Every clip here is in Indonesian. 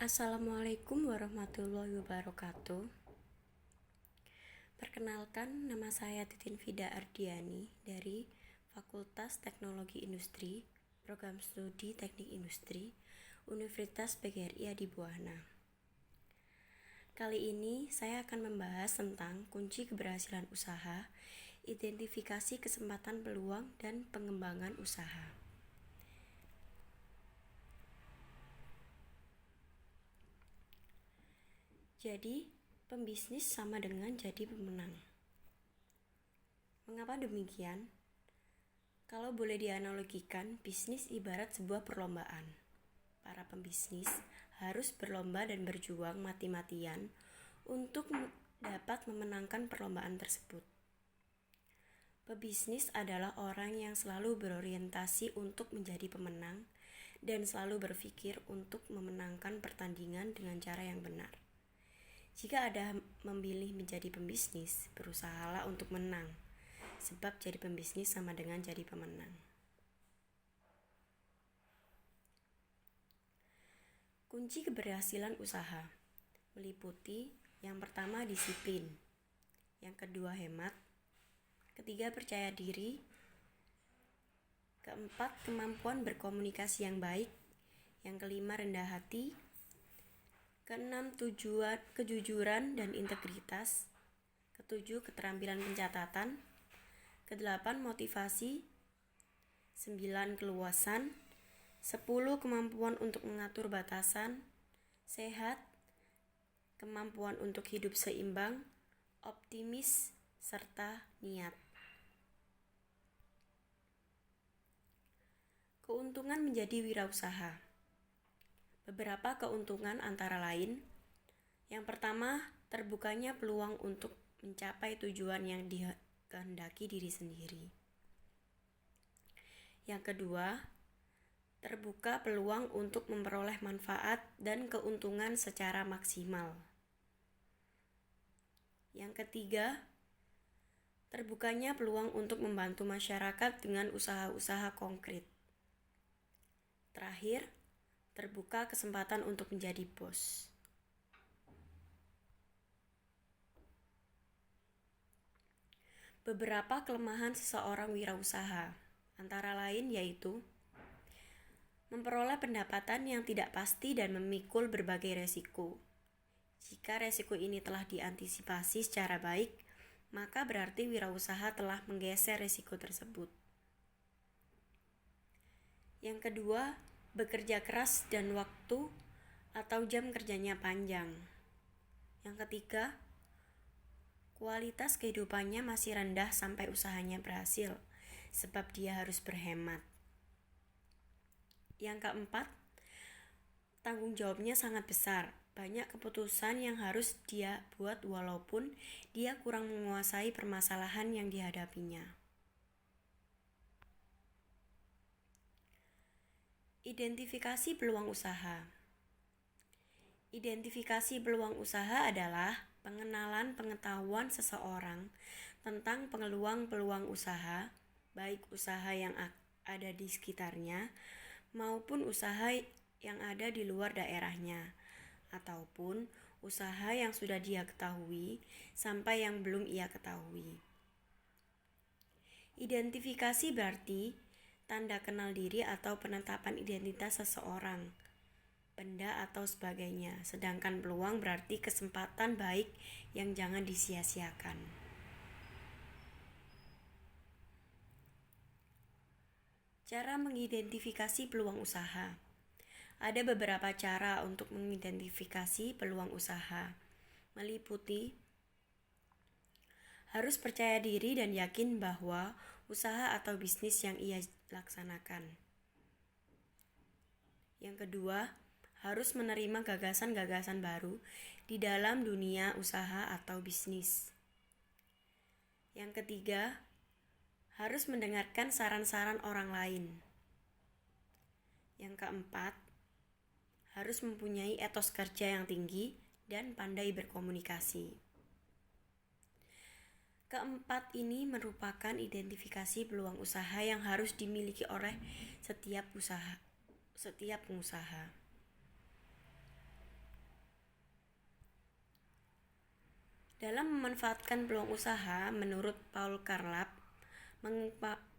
Assalamualaikum warahmatullahi wabarakatuh. Perkenalkan, nama saya Titin Vida Ardiani dari Fakultas Teknologi Industri, Program Studi Teknik Industri, Universitas PGRI Adibuana. Kali ini saya akan membahas tentang kunci keberhasilan usaha, identifikasi kesempatan peluang, dan pengembangan usaha. Jadi, pembisnis sama dengan jadi pemenang. Mengapa demikian? Kalau boleh dianalogikan, bisnis ibarat sebuah perlombaan. Para pembisnis harus berlomba dan berjuang mati-matian untuk dapat memenangkan perlombaan tersebut. Pebisnis adalah orang yang selalu berorientasi untuk menjadi pemenang dan selalu berpikir untuk memenangkan pertandingan dengan cara yang benar. Jika Anda memilih menjadi pembisnis, berusahalah untuk menang, sebab jadi pembisnis sama dengan jadi pemenang. Kunci keberhasilan usaha meliputi yang pertama disiplin, yang kedua hemat, ketiga percaya diri, keempat kemampuan berkomunikasi yang baik, yang kelima rendah hati, keenam kejujuran dan integritas, ketujuh keterampilan pencatatan, kedelapan motivasi, 9 keluasan, 10 kemampuan untuk mengatur batasan, sehat, kemampuan untuk hidup seimbang, optimis, serta niat. Keuntungan menjadi wirausaha. Beberapa keuntungan antara lain, yang pertama, terbukanya peluang untuk mencapai tujuan yang dikehendaki diri sendiri. Yang kedua, terbuka peluang untuk memperoleh manfaat dan keuntungan secara maksimal. Yang ketiga, terbukanya peluang untuk membantu masyarakat dengan usaha-usaha konkret. Terakhir, terbuka kesempatan untuk menjadi bos. Beberapa kelemahan seseorang wirausaha antara lain yaitu memperoleh pendapatan yang tidak pasti dan memikul berbagai resiko. Jika resiko ini telah diantisipasi secara baik, maka berarti wirausaha telah menggeser resiko tersebut. Yang kedua, bekerja keras dan waktu atau jam kerjanya panjang. Yang ketiga, kualitas kehidupannya masih rendah sampai usahanya berhasil, sebab dia harus berhemat. Yang keempat, tanggung jawabnya sangat besar. Banyak keputusan yang harus dia buat walaupun dia kurang menguasai permasalahan yang dihadapinya. Identifikasi peluang usaha. Identifikasi peluang usaha adalah pengenalan pengetahuan seseorang tentang peluang-peluang usaha, baik usaha yang ada di sekitarnya maupun usaha yang ada di luar daerahnya, ataupun usaha yang sudah dia ketahui sampai yang belum ia ketahui. Identifikasi berarti tanda kenal diri atau penetapan identitas seseorang, benda atau sebagainya, sedangkan peluang berarti kesempatan baik yang jangan disia-siakan. Cara mengidentifikasi peluang usaha. Ada beberapa cara untuk mengidentifikasi peluang usaha, meliputi harus percaya diri dan yakin bahwa usaha atau bisnis yang ia laksanakan. Yang kedua, harus menerima gagasan-gagasan baru di dalam dunia usaha atau bisnis. Yang ketiga, harus mendengarkan saran-saran orang lain. Yang keempat, harus mempunyai etos kerja yang tinggi dan pandai berkomunikasi. Keempat ini merupakan identifikasi peluang usaha yang harus dimiliki oleh setiap pengusaha. Dalam memanfaatkan peluang usaha, menurut Paul Carlap,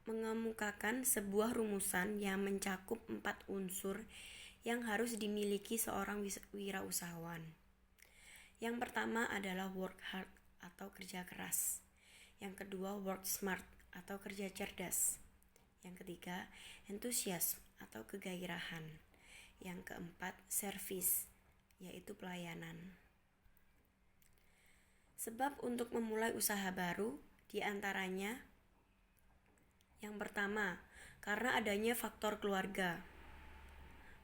mengemukakan sebuah rumusan yang mencakup 4 unsur yang harus dimiliki seorang wirausahawan. Yang pertama adalah work hard atau kerja keras. Yang kedua, work smart atau kerja cerdas. Yang ketiga, enthusiasm atau kegairahan. Yang keempat, service, yaitu pelayanan. Sebab untuk memulai usaha baru, diantaranya yang pertama, karena adanya faktor keluarga.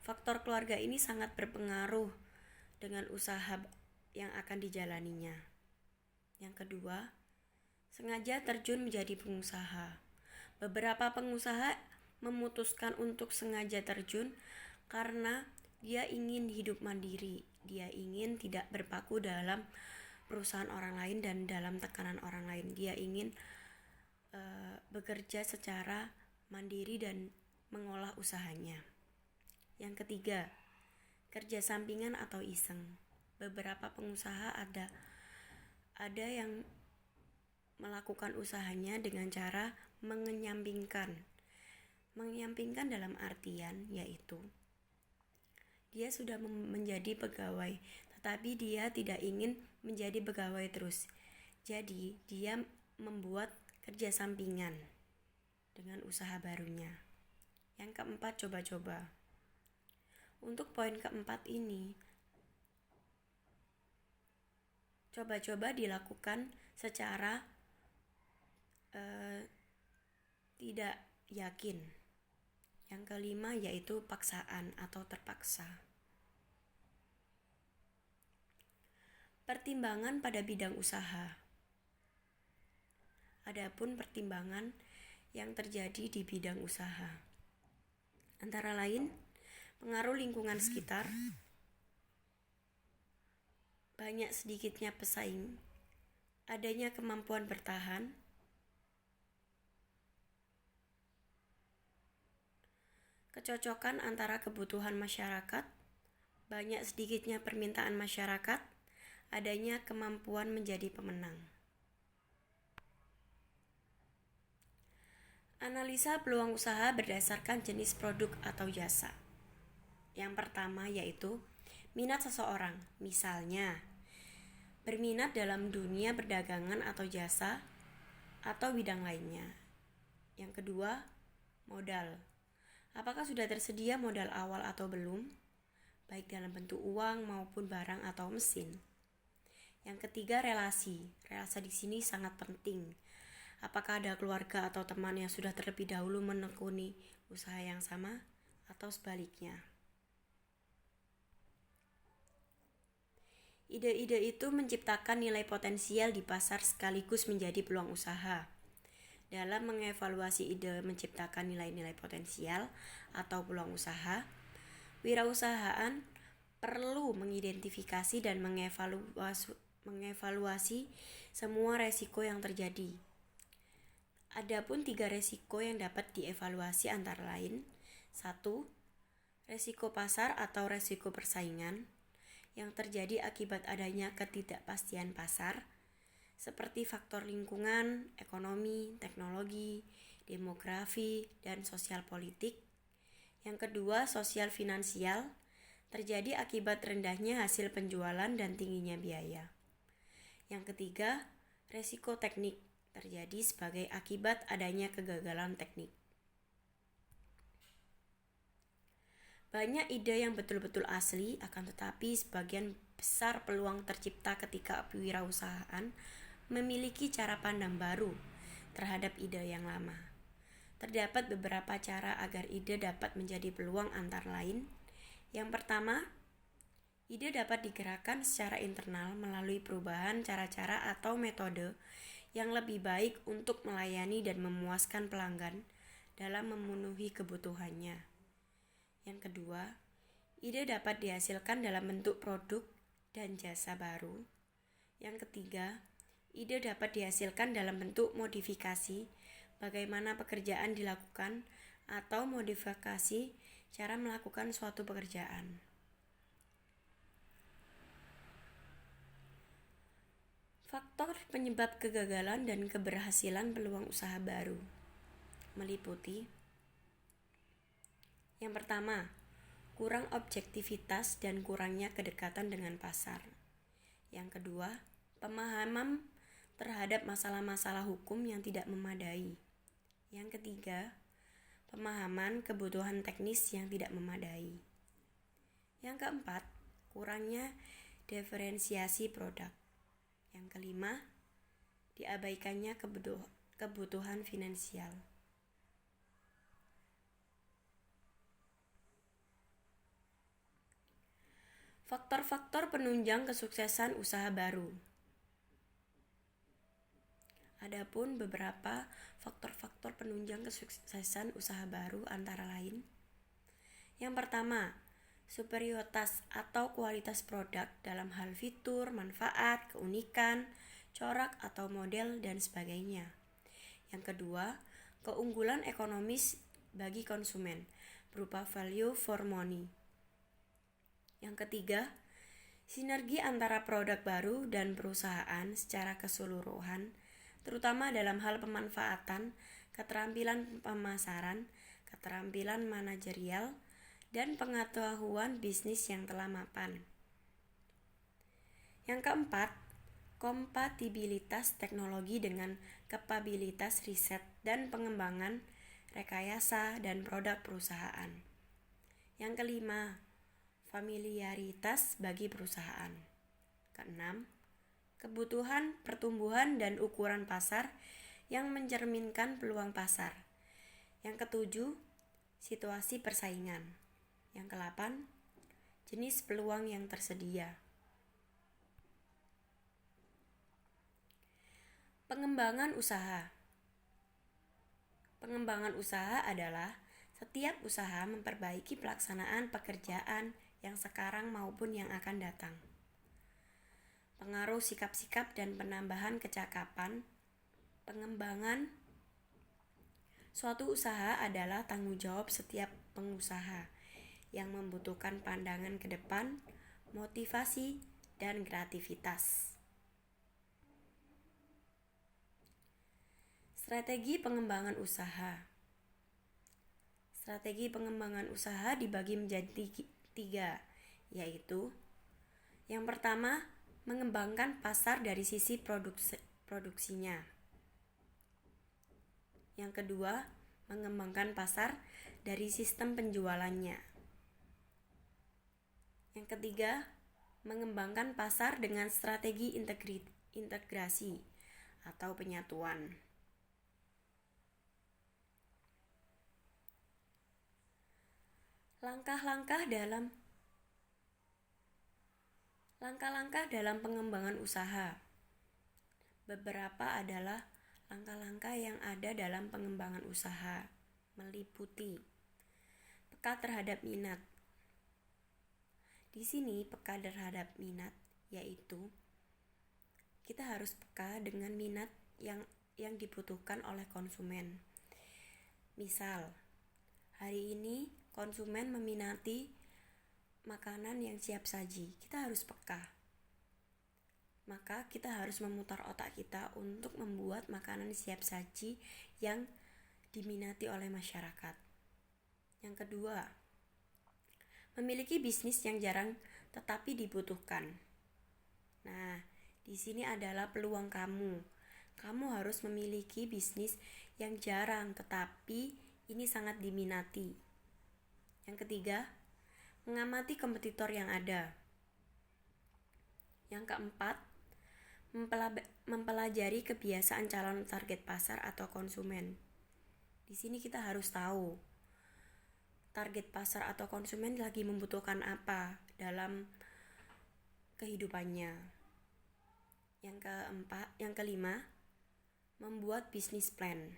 Faktor keluarga ini sangat berpengaruh dengan usaha yang akan dijalaninya. Yang kedua, sengaja terjun menjadi pengusaha. Beberapa pengusaha memutuskan untuk sengaja terjun karena dia ingin hidup mandiri. Dia ingin tidak berpaku dalam perusahaan orang lain dan dalam tekanan orang lain. Dia ingin bekerja secara mandiri dan mengolah usahanya. Yang ketiga, kerja sampingan atau iseng. Beberapa pengusaha ada yang melakukan usahanya dengan cara menyampingkan dalam artian yaitu dia sudah menjadi pegawai, tetapi dia tidak ingin menjadi pegawai terus. Jadi dia membuat kerja sampingan dengan usaha barunya. Yang keempat, coba-coba. Untuk poin keempat ini, coba-coba dilakukan secara tidak yakin. Yang kelima yaitu paksaan atau terpaksa. Pertimbangan pada bidang usaha. Adapun pertimbangan yang terjadi di bidang usaha, antara lain pengaruh lingkungan sekitar, banyak sedikitnya pesaing, adanya kemampuan bertahan, kecocokan antara kebutuhan masyarakat, banyak sedikitnya permintaan masyarakat, adanya kemampuan menjadi pemenang. Analisa peluang usaha berdasarkan jenis produk atau jasa. Yang pertama yaitu minat seseorang, misalnya berminat dalam dunia perdagangan atau jasa atau bidang lainnya. Yang kedua, modal. Apakah sudah tersedia modal awal atau belum, baik dalam bentuk uang maupun barang atau mesin. Yang ketiga, relasi. Relasi di sini sangat penting. Apakah ada keluarga atau teman yang sudah terlebih dahulu menekuni usaha yang sama atau sebaliknya. Ide-ide itu menciptakan nilai potensial di pasar sekaligus menjadi peluang usaha. Dalam mengevaluasi ide menciptakan nilai-nilai potensial atau peluang usaha, wirausahaan perlu mengidentifikasi dan mengevaluasi semua resiko yang terjadi. Adapun 3 resiko yang dapat dievaluasi antara lain: 1. Resiko pasar atau resiko persaingan yang terjadi akibat adanya ketidakpastian pasar, seperti faktor lingkungan, ekonomi, teknologi, demografi, dan sosial politik. Yang kedua, sosial finansial, terjadi akibat rendahnya hasil penjualan dan tingginya biaya. Yang ketiga, resiko teknik, terjadi sebagai akibat adanya kegagalan teknik. Banyak ide yang betul-betul asli, akan tetapi sebagian besar peluang tercipta ketika wirausahaan memiliki cara pandang baru terhadap ide yang lama. Terdapat beberapa cara agar ide dapat menjadi peluang, antara lain: yang pertama, ide dapat digerakkan secara internal melalui perubahan cara-cara atau metode yang lebih baik untuk melayani dan memuaskan pelanggan dalam memenuhi kebutuhannya. Yang kedua, ide dapat dihasilkan dalam bentuk produk dan jasa baru. Yang ketiga, ide dapat dihasilkan dalam bentuk modifikasi, bagaimana pekerjaan dilakukan, atau modifikasi cara melakukan suatu pekerjaan. Faktor penyebab kegagalan dan keberhasilan peluang usaha baru meliputi: yang pertama, kurang objektivitas dan kurangnya kedekatan dengan pasar. Yang kedua, pemahaman terhadap masalah-masalah hukum yang tidak memadai. Yang ketiga, pemahaman kebutuhan teknis yang tidak memadai. Yang keempat, kurangnya diferensiasi produk. Yang kelima, diabaikannya kebutuhan finansial. Faktor-faktor penunjang kesuksesan usaha baru. Adapun beberapa faktor-faktor penunjang kesuksesan usaha baru antara lain: yang pertama, superioritas atau kualitas produk dalam hal fitur, manfaat, keunikan, corak atau model, dan sebagainya. Yang kedua, keunggulan ekonomis bagi konsumen berupa value for money. Yang ketiga, sinergi antara produk baru dan perusahaan secara keseluruhan, terutama dalam hal pemanfaatan, keterampilan pemasaran, keterampilan manajerial, dan pengetahuan bisnis yang telah mapan. Yang keempat, kompatibilitas teknologi dengan kapabilitas riset dan pengembangan rekayasa dan produk perusahaan. Yang kelima, familiaritas bagi perusahaan. Keenam, kebutuhan pertumbuhan dan ukuran pasar yang mencerminkan peluang pasar. Yang ketujuh, situasi persaingan. Yang kedelapan, jenis peluang yang tersedia. Pengembangan usaha. Pengembangan usaha adalah setiap usaha memperbaiki pelaksanaan pekerjaan yang sekarang maupun yang akan datang. Pengaruh sikap-sikap dan penambahan kecakapan. Pengembangan suatu usaha adalah tanggung jawab setiap pengusaha yang membutuhkan pandangan ke depan, motivasi, dan kreativitas. Strategi pengembangan usaha. Strategi pengembangan usaha dibagi menjadi 3, yaitu: yang pertama, mengembangkan pasar dari sisi produksinya. Yang kedua, mengembangkan pasar dari sistem penjualannya. Yang ketiga, mengembangkan pasar dengan strategi integrasi atau penyatuan. Langkah-langkah dalam pengembangan usaha. Beberapa adalah langkah-langkah yang ada dalam pengembangan usaha, meliputi: peka terhadap minat. Di sini peka terhadap minat yaitu kita harus peka dengan minat yang dibutuhkan oleh konsumen. Misal, hari ini konsumen meminati makanan yang siap saji, kita harus peka. Maka kita harus memutar otak kita untuk membuat makanan siap saji yang diminati oleh masyarakat. Yang kedua, memiliki bisnis yang jarang tetapi dibutuhkan. Nah, di sini adalah peluang kamu. Kamu harus memiliki bisnis yang jarang tetapi ini sangat diminati. Yang ketiga, mengamati kompetitor yang ada. Yang keempat, mempelajari kebiasaan calon target pasar atau konsumen. Di sini kita harus tahu target pasar atau konsumen lagi membutuhkan apa dalam kehidupannya. Yang kelima, membuat bisnis plan.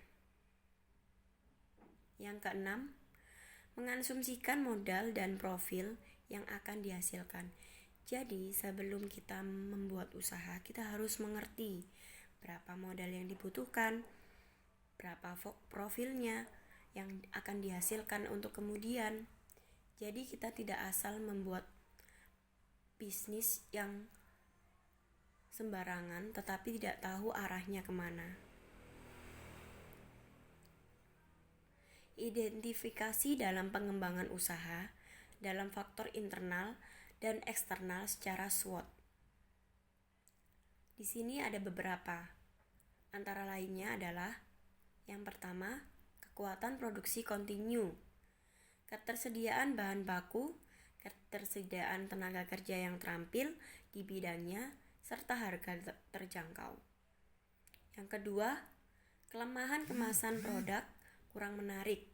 Yang keenam, mengasumsikan modal dan profil yang akan dihasilkan. Jadi, sebelum kita membuat usaha, kita harus mengerti berapa modal yang dibutuhkan, berapa profilnya yang akan dihasilkan untuk kemudian. Jadi, kita tidak asal membuat bisnis yang sembarangan tetapi tidak tahu arahnya kemana. Identifikasi dalam pengembangan usaha dalam faktor internal dan eksternal secara SWOT. Di sini ada beberapa. Antara lainnya adalah yang pertama, kekuatan produksi kontinu, ketersediaan bahan baku, ketersediaan tenaga kerja yang terampil di bidangnya, serta harga terjangkau. Yang kedua, kelemahan kemasan produk kurang menarik.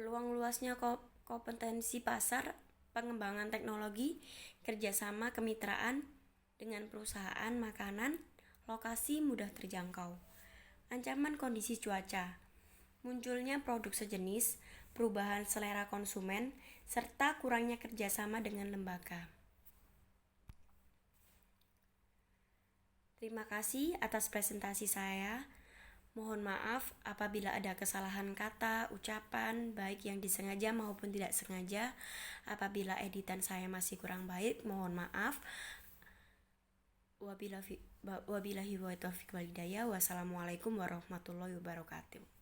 Peluang luasnya kompetensi pasar, pengembangan teknologi, kerjasama kemitraan dengan perusahaan makanan, lokasi mudah terjangkau. Ancaman kondisi cuaca, munculnya produk sejenis, perubahan selera konsumen, serta kurangnya kerjasama dengan lembaga. Terima kasih atas presentasi saya. Mohon maaf apabila ada kesalahan kata, ucapan, baik yang disengaja maupun tidak sengaja. Apabila editan saya masih kurang baik, mohon maaf. Wabillahi wa taufiq wal hidayah. Wassalamualaikum warahmatullahi wabarakatuh.